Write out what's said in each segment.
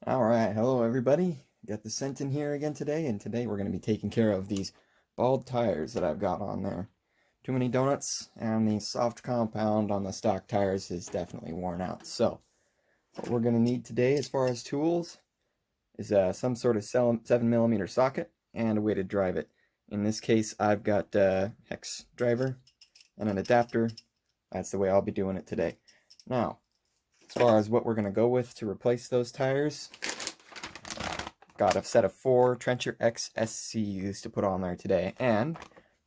Alright, hello everybody. Got the Senton here again today, and today we're going to be taking care of these bald tires that I've got on there. Too many donuts, and the soft compound on the stock tires is definitely worn out. So, what we're going to need today as far as tools is some sort of 7mm socket and a way to drive it. In this case, I've got a hex driver and an adapter. That's the way I'll be doing it today. Now, as far as what we're going to go with to replace those tires, got a set of 4 Trencher X SCUs to put on there today, and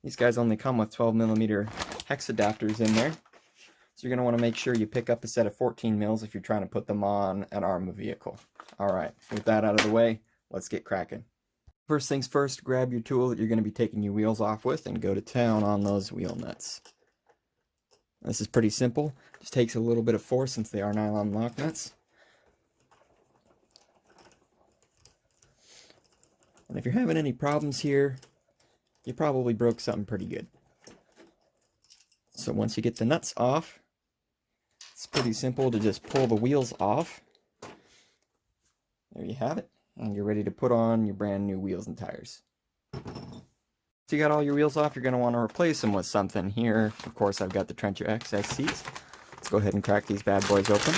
these guys only come with 12mm hex adapters in there, so you're going to want to make sure you pick up a set of 14 mils if you're trying to put them on an Arrma vehicle. Alright, with that out of the way, let's get cracking. First things first, grab your tool that you're going to be taking your wheels off with and go to town on those wheel nuts. This is pretty simple. Just takes a little bit of force since they are nylon lock nuts. And if you're having any problems here, you probably broke something pretty good. So once you get the nuts off, it's pretty simple to just pull the wheels off. There you have it. And you're ready to put on your brand new wheels and tires. So you got all your wheels off, you're going to want to replace them with something. Here, of course, I've got the Trencher X SCs. Let's go ahead and crack these bad boys open.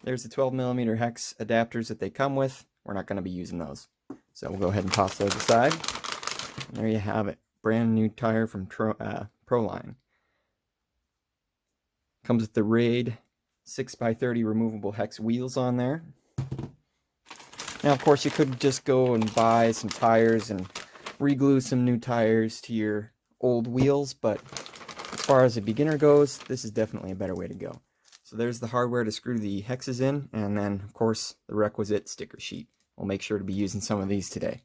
There's the 12mm hex adapters that they come with. We're not going to be using those. So we'll go ahead and toss those aside. And there you have it. Brand new tire from Provine. Comes with the Raid 6x30 removable hex wheels on there. Now, of course, you could just go and buy some tires and reglue some new tires to your old wheels, but as far as a beginner goes, this is definitely a better way to go. So there's the hardware to screw the hexes in, and then, of course, the requisite sticker sheet. We'll make sure to be using some of these today.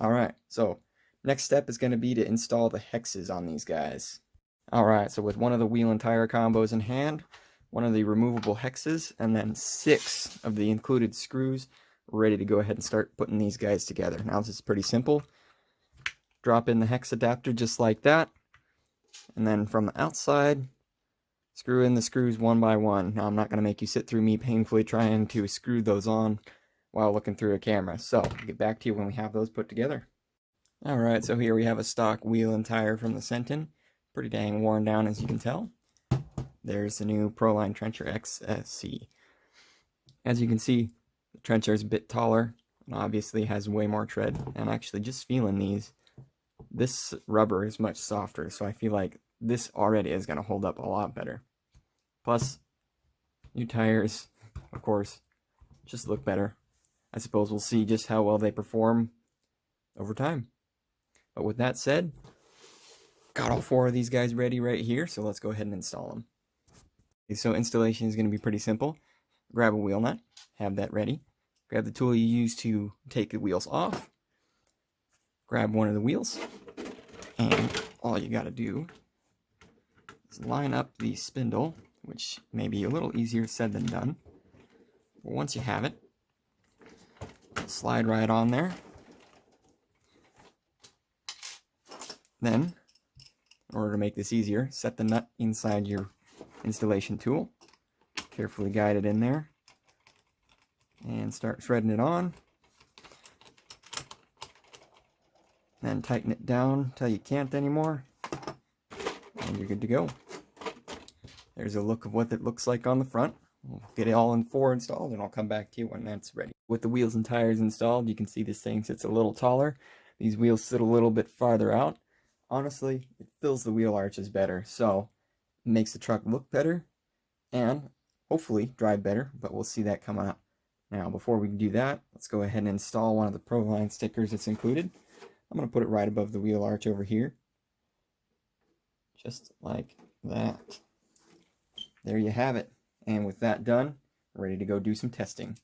Alright, so next step is going to be to install the hexes on these guys. Alright, so with one of the wheel and tire combos in hand, one of the removable hexes, and then 6 of the included screws, we're ready to go ahead and start putting these guys together. Now this is pretty simple. Drop in the hex adapter just like that, and then from the outside, screw in the screws one by one. Now I'm not going to make you sit through me painfully trying to screw those on while looking through a camera. So, I'll get back to you when we have those put together. Alright, so here we have a stock wheel and tire from the Senton. Pretty dang worn down, as you can tell. There's the new Proline Trencher X SC. As you can see, the Trencher is a bit taller and obviously has way more tread. And actually, just feeling these, this rubber is much softer, so I feel like this already is going to hold up a lot better. Plus, new tires, of course, just look better. I suppose we'll see just how well they perform over time. But with that said, got all 4 of these guys ready right here, so let's go ahead and install them. Okay, so installation is going to be pretty simple. Grab a wheel nut, have that ready. Grab the tool you use to take the wheels off. Grab one of the wheels, and all you got to do is line up the spindle, which may be a little easier said than done. But once you have it, slide right on there. Then, in order to make this easier, set the nut inside your installation tool. Carefully guide it in there. And start threading it on. Then tighten it down until you can't anymore. And you're good to go. There's a look of what it looks like on the front. We'll get it all in 4 installed, and I'll come back to you when that's ready. With the wheels and tires installed, you can see this thing sits a little taller. These wheels sit a little bit farther out. Honestly, it fills the wheel arches better, so it makes the truck look better and hopefully drive better, but we'll see that coming up. Now, before we do that, let's go ahead and install one of the Provine stickers that's included. I'm going to put it right above the wheel arch over here. Just like that. There you have it. And with that done, we're ready to go do some testing.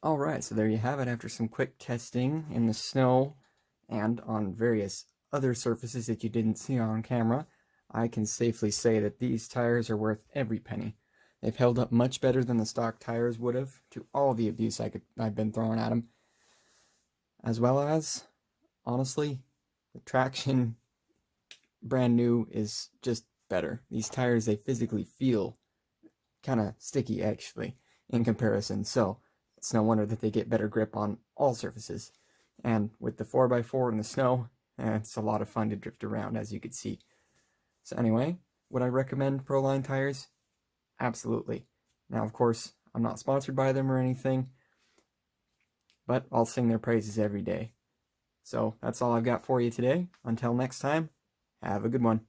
Alright, so there you have it. After some quick testing in the snow and on various other surfaces that you didn't see on camera, I can safely say that these tires are worth every penny. They've held up much better than the stock tires would have to all the abuse I've been throwing at them. As well as, honestly, the traction brand new is just better. These tires, they physically feel kind of sticky actually in comparison, so it's no wonder that they get better grip on all surfaces. And with the 4x4 in the snow, it's a lot of fun to drift around, as you can see. So anyway, would I recommend Proline tires? Absolutely. Now, of course, I'm not sponsored by them or anything, but I'll sing their praises every day. So that's all I've got for you today. Until next time, have a good one.